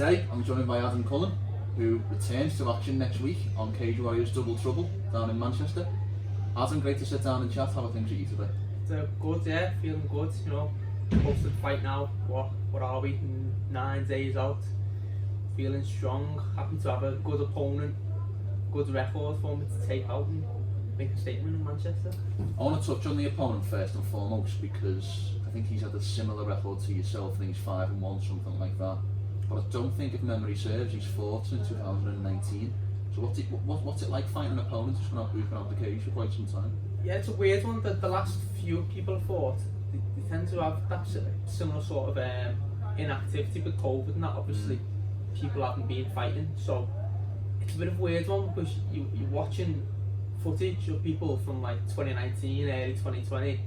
Today I'm joined by Adam Cullen, who returns to action next week on Cage Warriors Double Trouble down in Manchester. Adam, great to sit down and chat. How are things with you today? Good, yeah, feeling good, you know. Close to the fight now. What are we? 9 days out. Feeling strong, happy to have a good opponent, good record for me to take out and make a statement in Manchester. I want to touch on the opponent first and foremost because I think he's had a similar record to yourself. I think he's 5-1, something like that. But I don't think, if memory serves, he's fought since 2019. So what's it like fighting an opponent who's been out the cage for quite some time? Yeah, it's a weird one. The last few people I've fought, they tend to have that similar sort of inactivity with COVID and that. Obviously, people haven't been fighting, so it's a bit of a weird one because you're watching footage of people from like 2019, early 2020,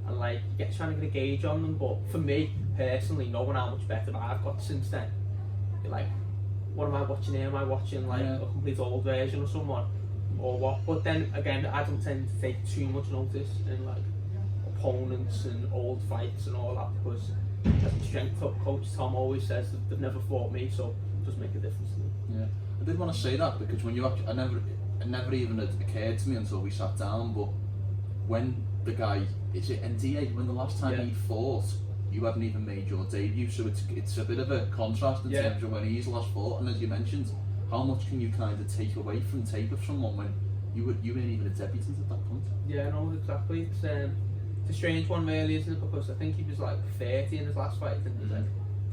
and like you get trying to get a gauge on them. But for me personally, knowing how much better I've got since then, you're like, what am I watching here? Am I watching like a complete old version of someone or what? But then again, I don't tend to take too much notice in like opponents and old fights and all that because as a strength coach Tom always says that they've never fought me, so it does make a difference to me. Yeah, I did want to say that because when it never even had occurred to me until we sat down, but when the guy, is it NDA, when the last time he fought, you hadn't even made your debut, so it's a bit of a contrast in terms of when he's last fought, and as you mentioned, how much can you kind of take away from tape of someone when you weren't even a debutant at that point? Yeah, no, exactly. It's a strange one really, isn't it? Because I think he was like 30 in his last fight and he was like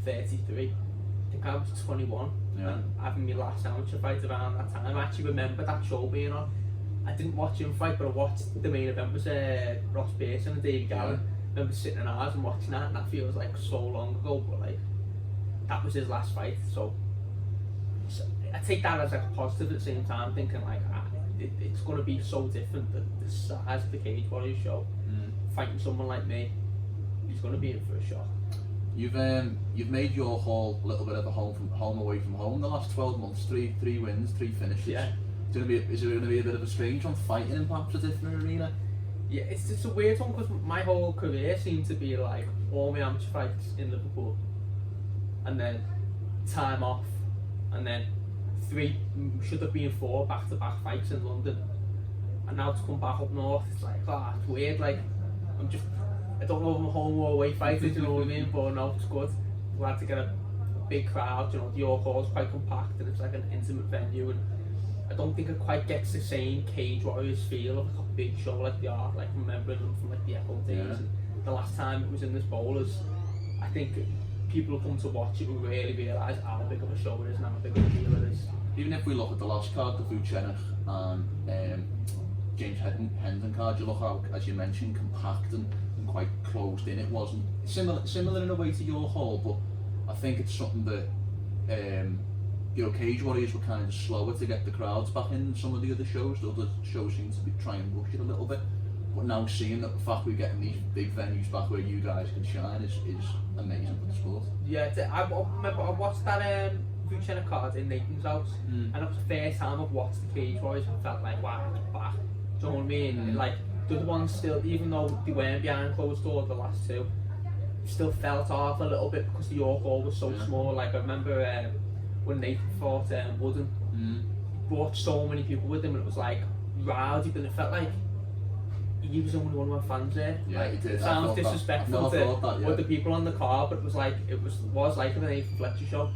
33. I think I was 21 and having my last amateur fight around that time. I actually remember that show being on. I didn't watch him fight, but I watched the main event was Ross Pearson and David Gallen. I remember sitting in ours and watching that, and that feels like so long ago, but like that was his last fight, so I take that as like a positive at the same time, thinking like it's going to be so different, the size of the Cage Warriors show. Fighting someone like me, he's going to be in for a shock. You've made your whole little bit of a home away from home the last 12 months, three wins, 3 finishes. Yeah. Is it going to be a bit of a strange one fighting in perhaps a different arena? Yeah, it's a weird one because my whole career seemed to be like all my amateur fights in Liverpool and then time off and then 3, should have been 4 back-to-back fights in London, and now to come back up north, it's like, it's weird, like I don't know if I'm home or away fighting, you know what I mean, but no, it's good. I'm glad to get a big crowd, you know, the York Hall's quite compact and it's like an intimate venue, and I don't think it quite gets the same Cage Warriors feel of like a big show like they are, like remembering them from like the Echo days. And the last time it was in this bowl is, I think people who come to watch it will really realise how big of a show it is and how big of a deal it is. Even if we look at the last card, the Vucenic and James Hendon card, you look how, as you mentioned, compact and quite closed in it was. Similar in a way to your hall, but I think it's something that Cage Warriors were kind of slower to get the crowds back in some of the other shows. The other shows seem to be trying to rush it a little bit. But now seeing that the fact we're getting these big venues back where you guys can shine is amazing for the sport. Yeah, I remember I watched that Vucenic card in Nathan's house, and it was the first time I've watched the Cage Warriors and felt like, wow, it's back. Do you know what I mean? Like the other ones still, even though they weren't behind closed doors, the last 2, still felt off a little bit because the York Hall was so small. Like I remember when Nathan fought Wooden, brought so many people with him, and it was like rowdy, but it felt like he was only one of my fans there. Yeah, like, he did. It sounds disrespectful to the people on the car, but it was like it was like an Nathan Fletcher show.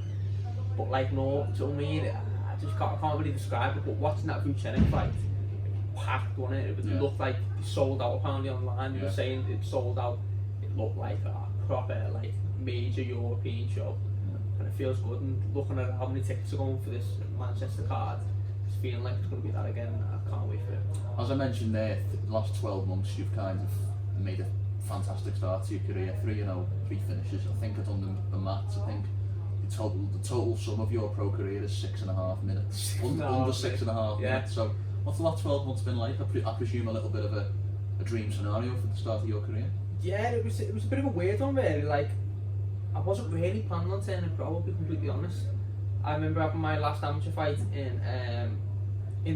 But like no, do you know what I mean? I just can't really describe it. But watching that Vucenic fight, it packed, wasn't it? It looked like it sold out apparently online. You were saying it sold out. It looked like a proper like major European show. And it feels good, and looking at how many tickets are going for this Manchester card, it's feeling like it's going to be that again. I can't wait for it. As I mentioned there, the last 12 months you've kind of made a fantastic start to your career. 3-0, 3 finishes. I think I've done the maths. I think the total sum of your pro career is 6.5 minutes. Under 6.5 minutes. So what's the last 12 months been like? I presume a little bit of a dream scenario for the start of your career. Yeah, it was a bit of a weird one really. Like, I wasn't really planning on turning pro, to be completely honest. I remember having my last amateur fight in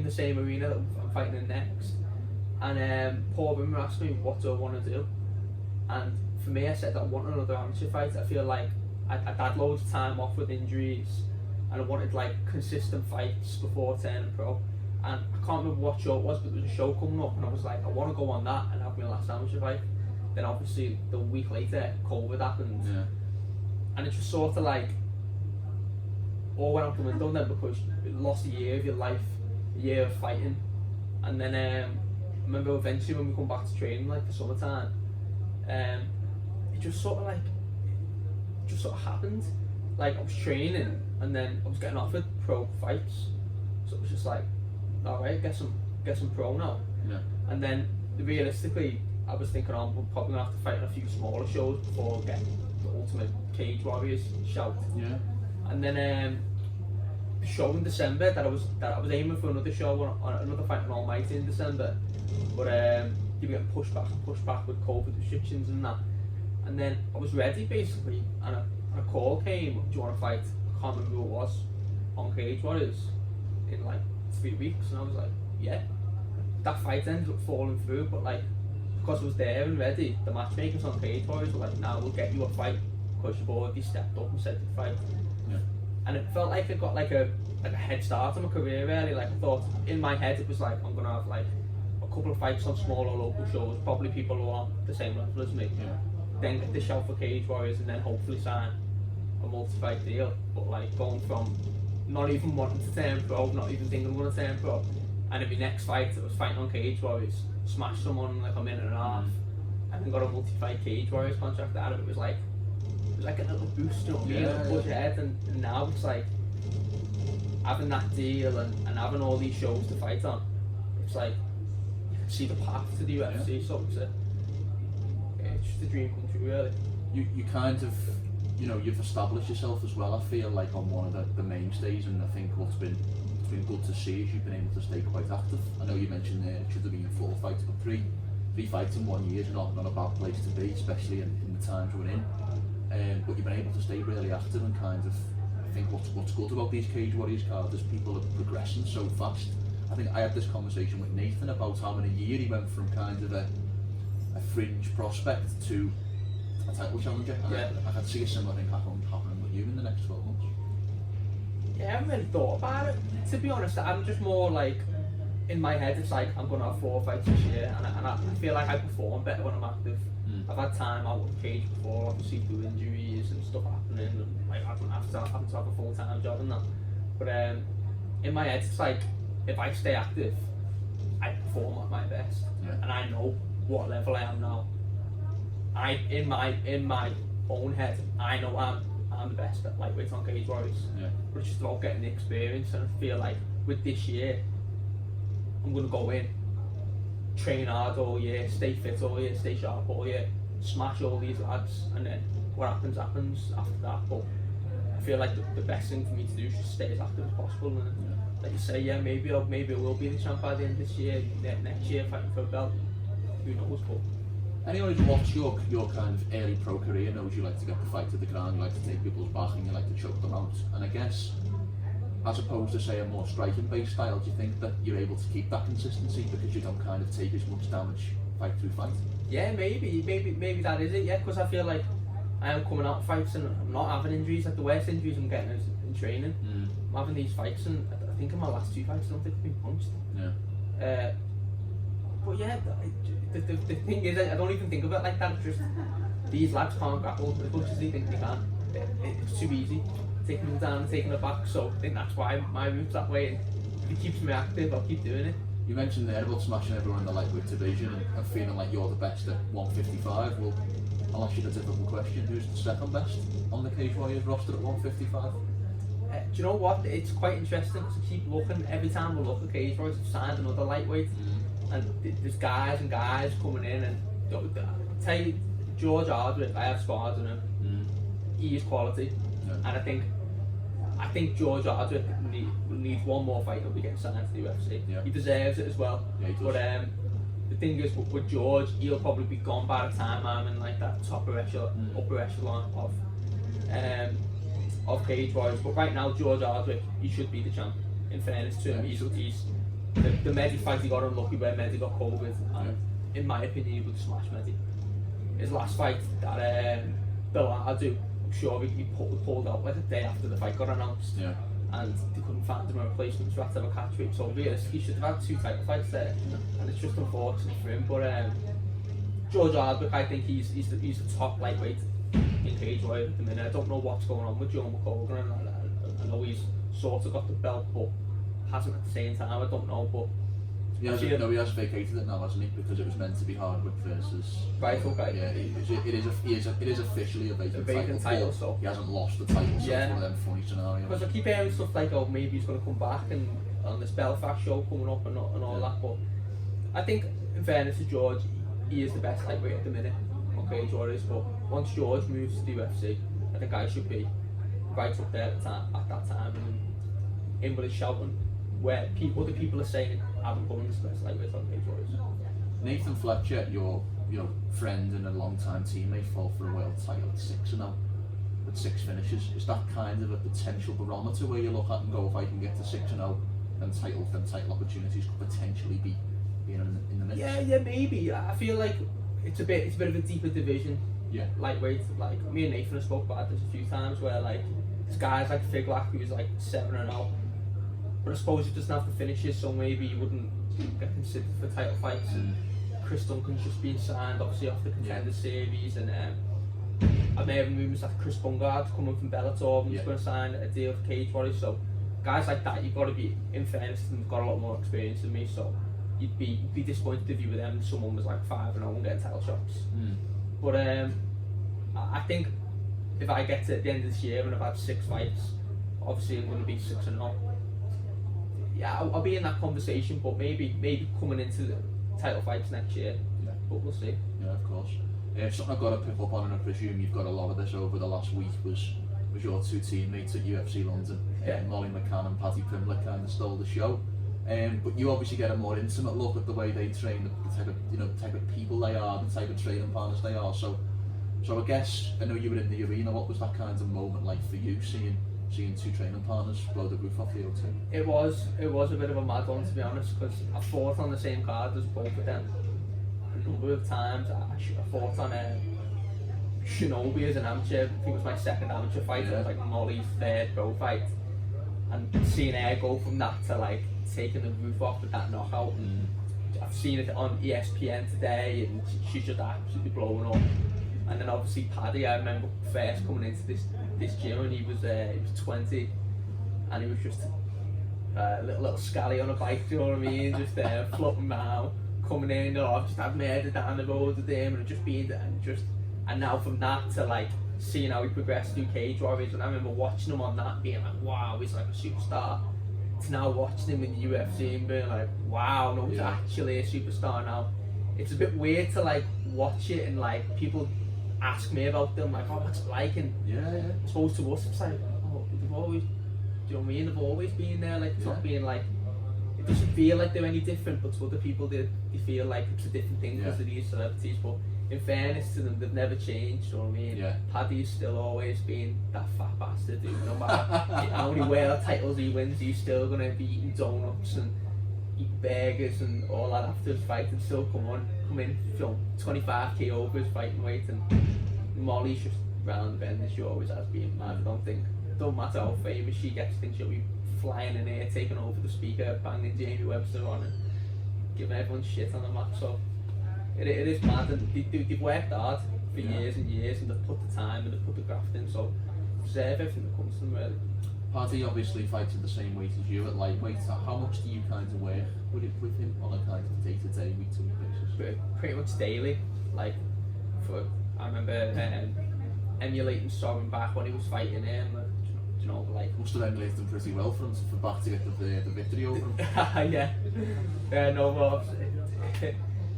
the same arena that I'm fighting in next, and Paul Rimmer asked me what do I want to do, and for me I said I want another amateur fight. I feel like I'd had loads of time off with injuries, and I wanted like consistent fights before turning pro. And I can't remember what show it was, but there was a show coming up, and I was like, I want to go on that and have my last amateur fight. Then obviously the week later, COVID happened, and it just sort of like all went out the window then, because you lost a year of your life, a year of fighting. And then I remember eventually when we come back to training, like the summertime, it just sort of happened. Like I was training and then I was getting offered pro fights, so it was just like, all right, get some pro now. Yeah. And then realistically, I was thinking, oh, we're probably gonna have to fight in a few smaller shows before getting the ultimate Cage Warriors shout. Yeah. And then the show in December that I was aiming for another show on another fight on Almighty in December, but you were getting pushed back with COVID restrictions and that. And then I was ready basically, and a call came, do you want to fight? I can't remember who it was, on Cage Warriors in like 3 weeks, and I was like, yeah. That fight ended up falling through, but like because I was there and ready, the matchmakers on Cage Warriors were like, now we'll get you a fight because you've already stepped up and said you'd fight. Yeah. And it felt like I got like a head start on my career really. Like I thought in my head it was like, I'm gonna have like a couple of fights on smaller local shows, probably people who are the same level as me. Yeah. Then get the shout for Cage Warriors and then hopefully sign a multi-fight deal. But like going from not even wanting to turn pro, not even thinking I'm gonna turn pro, and in my next fight I was fighting on Cage Warriors, smashed someone in like a minute and a half, and then got a multi-fight Cage Warriors contract out of it. It was like a little boost, you know what I mean? Yeah, Push ahead, and now it's like having that deal and having all these shows to fight on. It's like you can see the path to the UFC, so it's just a dream come true, really. You kind of, you know, you've established yourself as well, I feel like, on one of the mainstays, and I think it's been good to see is you've been able to stay quite active. I know you mentioned there it should have been 4 fights, but three fights in 1 year is not a bad place to be, especially in the times we're in. But you've been able to stay really active, and kind of, I think what's good about these Cage Warriors cards is people are progressing so fast. I think I had this conversation with Nathan about how in a year he went from kind of a fringe prospect to a title challenger, and I could see a similar thing happening with you in the next 12 months. Yeah, I haven't really thought about it, to be honest. I'm just more like, in my head it's like, I'm going to have 4 fights this year, and I feel like I perform better when I'm active. I've had time out with Cage before, obviously through injuries and stuff happening, and like having to have a full-time job and that. But in my head it's like, if I stay active, I perform at my best, and I know what level I am now. In my own head, I know I'm the best at lightweight on Cage Warriors. Yeah. But it's just about getting the experience, and I feel like with this year, I'm gonna go in, train hard all year, stay fit all year, stay sharp all year, smash all these lads, and then what happens after that. But I feel like the best thing for me to do is just stay as active as possible, and like you say, maybe I will be the champ by the end of this year, next year fighting for a belt, who knows. But anyone who's watched your kind of early pro career knows you like to get the fight to the ground, you like to take people's back, and you like to choke them out. And I guess, as opposed to say a more striking based style, do you think that you're able to keep that consistency because you don't kind of take as much damage fight through fight? Yeah, maybe that is it. Yeah, because I feel like I am coming out of fights and I'm not having injuries. Like the worst injuries I'm getting is in training. I'm having these fights, and I think in my last 2 fights I don't think I've been punched. Yeah. But yeah, the thing is, I don't even think of it like that. It's just these lads can't grapple as much as they think they can. It's too easy, taking them down and taking them back. So I think that's why my route's that way. If it keeps me active, I'll keep doing it. You mentioned there about smashing everyone in the lightweight division and feeling like you're the best at 155. Well, I'll ask you the difficult question: who's the second best on the Cage Warriors roster at 155? Do you know what? It's quite interesting because I keep looking. Every time we look at Cage Warriors, we've signed another lightweight. And there's guys and guys coming in, and I'll tell you, George Hardwick, I have scars on him. He is quality, and I think George Hardwick needs one more fight. He'll be getting signed to the UFC. Yeah. He deserves it as well. Yeah, he does. But the thing is, with George, he'll probably be gone by the time I'm in like that upper echelon of Cage Warriors. But right now, George Hardwick, he should be the champ. In fairness to him, he's the Medi fight, he got unlucky where Medi got COVID, and in my opinion he would smash Medi. His last fight, that Bill Adu, I'm sure he pulled out like a day after the fight got announced. and they couldn't find him a replacement, so had to have a catch weight. So realistically, he should have had 2 title fights there, and it's just unfortunate for him. But George Hardwick, I think he's the top lightweight in cage weight at the minute. I don't know what's going on with Joe McColgan, and I know he's sort of got the belt, but hasn't at the same time. I don't know, but he has vacated it now, hasn't he? Because it was meant to be Hardwick versus. Right, okay. Yeah, it is officially a vacant title, so he hasn't lost the title. So it's one of them funny scenarios. Because I keep hearing stuff like, oh, maybe he's going to come back and on this Belfast show coming up and all that. But I think, in fairness to George, he is the best lightweight at the minute. Okay, George is. But once George moves to the UFC, I think I should be right up there at that time and in with a shouting where other people are saying Adam Cullen's the best lightweight on cage warriors. Nathan Fletcher, your friend and a long-time teammate, fought for a world title at 6-0 with 6 finishes. Is that kind of a potential barometer where you look at and go, if I can get to 6-0, then title opportunities could potentially be in the mix? Yeah, maybe. I feel like it's a bit of a deeper division. Yeah. Lightweight, like me and Nathan have spoke about this a few times, where like there's guys like Figlak who's like 7-0. But I suppose he doesn't have the finishes, so maybe he wouldn't get considered for title fights. And Chris Duncan's just been signed, obviously off the Contender Series, and I may have rumours that Chris Bungard's coming from Bellator and he's going to sign a deal with Cage Warriors. So guys like that, you've got to be, in fairness, and got a lot more experience than me. So you'd be disappointed if you were them. Someone was like 5-0 and getting title shots. But I think if I get to the end of this year and I've had 6 fights, obviously I'm going to be 6-0. Yeah, I'll be in that conversation, but maybe coming into the title fights next year. Yeah. But we'll see. Yeah, of course. Something I've got to pick up on, and I presume you've got a lot of this over the last week, was your 2 teammates at UFC London. Molly Mccann and Paddy Pimblett kind of stole the show. But you obviously get a more intimate look at the way they train, the type of people they are, the type of training partners they are. So I guess, I know you were in the arena. What was that kind of moment like for you, seeing 2 training partners blow the roof off the O2? It was a bit of a mad one, to be honest, because I fought on the same card as both of them a number of times. I fought on Shinobi as an amateur. I think it was my 2nd amateur fight. It was like Molly's 3rd pro fight, and seeing her go from that to like taking the roof off with that knockout. I've seen it on ESPN today, and she's just absolutely blowing up. And then obviously Paddy, I remember first coming into this gym, and he was 20, and he was just a little scally on a bike, do you know what I mean? Just floating around, coming in. I've just had murder down the road with him, and just being and now from that to like seeing how he progressed through Cage Warriors, and I remember watching him on that, being like, wow, he's like a superstar. To now watching him in the UFC and being like, wow, no, he's actually a superstar now. It's a bit weird to like watch it and like people ask me about them, like, oh, what's it like? And I suppose to us it's like, oh, they've always, do you know what I mean? They've always been there, like, it's not being like, it doesn't feel like they're any different, but to other people they feel like it's a different thing because of these celebrities. But in fairness to them, they've never changed, you know what I mean? Paddy's still always been that fat bastard who, no matter how many world titles he wins, he's still going to be eating donuts and eating burgers and all that after his fight, and still come in, 25k over his fighting weight. And Molly's just round the bend, as she always has been, mad. Don't matter how famous she gets, I think she'll be flying in here, taking over the speaker, banging Jamie Webster on and giving everyone shit on the mat. So it is mad, and they've worked hard for years and years, and they've put the time and they've put the graft in, so deserve everything that comes to them, really. Paddy obviously fights at the same weight as you at lightweight. How much do you kind of work with him on a kind of day-to-day, week-to-week basis? Pretty much daily. Like, I remember emulating Soren back when he was fighting him. You know, like, must have emulated him pretty well for back to get the victory over him.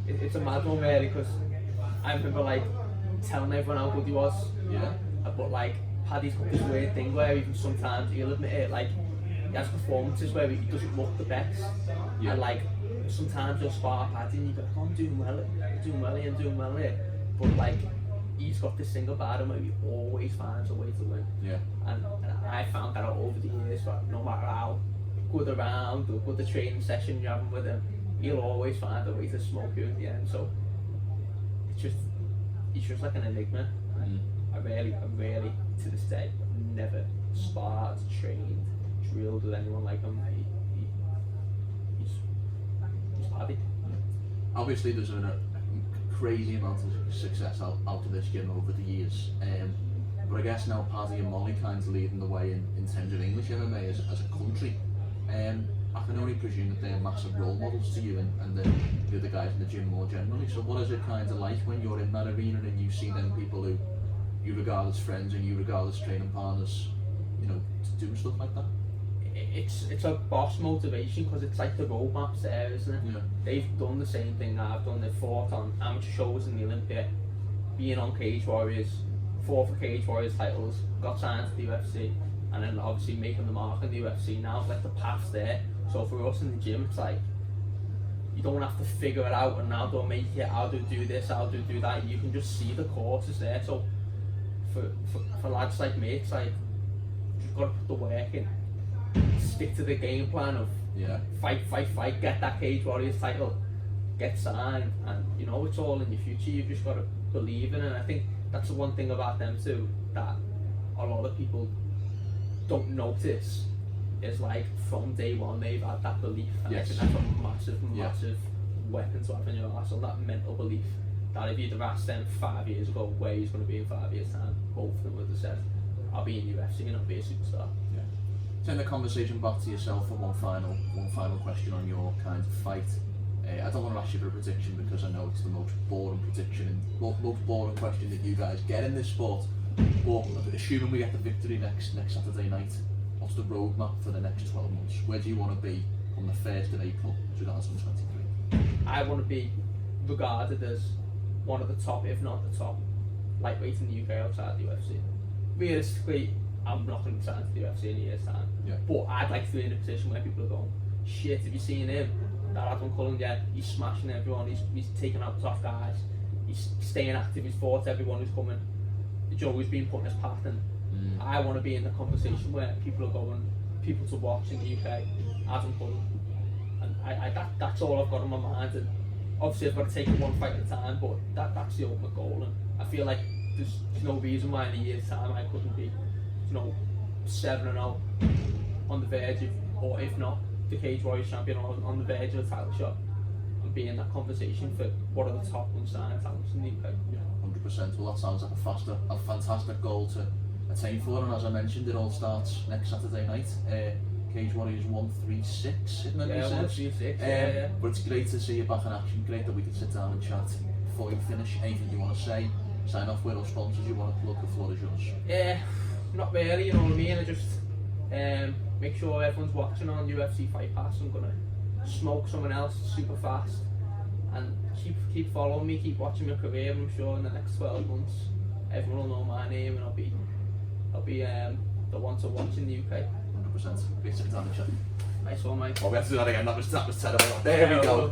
It's a mad one, really, because I remember like telling everyone how good he was. But like, Paddy's got this weird thing where even sometimes he'll admit it, like he has performances where he doesn't look the best, and like sometimes he'll spar Paddy and you go, oh, I'm doing well here, but like he's got this thing about him where he always finds a way to win. And I found that out over the years, but no matter how good around or good the training session you're having with him, he'll always find a way to smoke you at the end. So he's just like an enigma. I really, to this day, never sparred, trained, drilled know there's anyone like him. He's Paddy. Obviously, there's been a crazy amount of success out of this gym over the years. But I guess now Paddy and Molly kind of leading the way in terms of English MMA as a country. I can only presume that they're massive role models to you and the other guys in the gym more generally. So what is it kind of like when you're in that arena and you see them people who you regard as friends and you regard as training partners, you know, doing stuff like that? It's a boss motivation because it's like the roadmap's there, isn't it? Yeah. They've done the same thing I've done. They've fought on amateur shows in the Olympia, being on Cage Warriors, fought for Cage Warriors titles, got signed to the UFC, and then obviously making the mark in the UFC now. Like the path's there. So for us in the gym, it's like you don't have to figure it out and now don't make it. How do do this? How do do that? You can just see the course is there. So for lads like me, it's like you've got to put the work in. Stick to the game plan of fight, get that Cage Warriors title, get signed, and you know it's all in your future. You've just got to believe in it. And I think that's the one thing about them too that a lot of people don't notice is like from day one they've had that belief. And I think that's a massive weapon to have in your arsenal, that mental belief that if you'd have asked them 5 years ago where he's going to be in 5 years time, both of them would have said, I'll be in UFC and I'll be a superstar. Yeah. Turn the conversation back to yourself for one final question on your kind of fight. I don't want to ask you for a prediction because I know it's the most boring prediction and most boring question that you guys get in this sport. But assuming we get the victory next Saturday night, what's the roadmap for the next 12 months? Where do you want to be on the 1st of April 2023? I want to be regarded as one of the top, if not the top, lightweight in the UK outside the UFC. Realistically, I'm not going to be signed to the UFC in a year's time. Yeah. But I'd like to be in a position where people are going, shit, have you seen him? That Adam Cullen, yeah, he's smashing everyone, he's taking out tough guys, he's staying active, he's fought everyone who's coming. Joey's been put in his path, and I want to be in the conversation where people are going, people to watch in the UK, Adam Cullen. And that's all I've got in my mind. And obviously I've got to take it one fight at a time, but that's the ultimate goal. And I feel like there's no reason why in a year's time I couldn't be, 7-0 on the verge of, or if not, the Cage Warriors champion, or on the verge of a title shot, and be in that conversation for what are the top unsigned talents in the UK. Yeah, 100%. Well, that sounds like a fantastic goal to attain for, and as I mentioned, it all starts next Saturday night. Cage Warriors 136, if memory serves. 136. But it's great to see you back in action. Great that we can sit down and chat. Before you finish, anything you want to say? Sign off with our sponsors you want to plug. The floor is yours. Not really, you know what I mean. I just make sure everyone's watching on UFC Fight Pass. I'm gonna smoke someone else super fast, and keep following me, keep watching my career. I'm sure in the next 12 months, everyone will know my name, and I'll be the one to watch in the UK. 100%. Great to sit down and chat. Nice one, mate. Oh, we have to do that again. That was terrible. There we go.